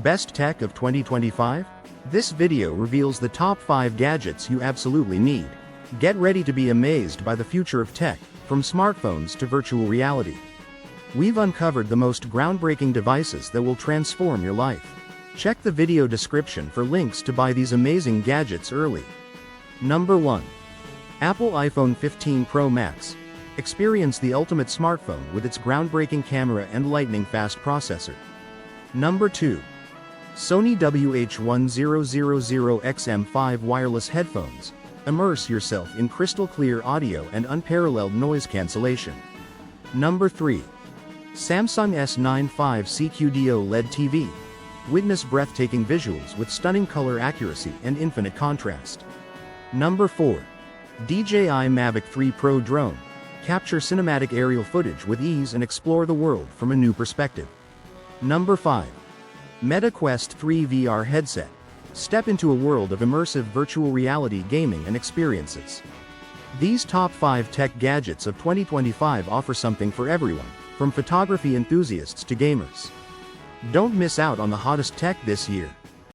Best Tech of 2025? This video reveals the top 5 gadgets you absolutely need. Get ready to be amazed by the future of tech, from smartphones to virtual reality. We've uncovered the most groundbreaking devices that will transform your life. Check the video description for links to buy these amazing gadgets early. Number 1. Apple iPhone 15 Pro Max. Experience the ultimate smartphone with its groundbreaking camera and lightning-fast processor. Number 2. Sony WH-1000XM5 wireless headphones. Immerse yourself in crystal-clear audio and unparalleled noise cancellation. Number 3. Samsung S95C QD-OLED TV. Witness breathtaking visuals with stunning color accuracy and infinite contrast. Number 4. DJI Mavic 3 Pro Drone. Capture cinematic aerial footage with ease and explore the world from a new perspective. Number 5. Meta Quest 3 VR Headset. Step into a world of immersive virtual reality gaming and experiences. These top 5 tech gadgets of 2025 offer something for everyone, from photography enthusiasts to gamers. Don't miss out on the hottest tech this year.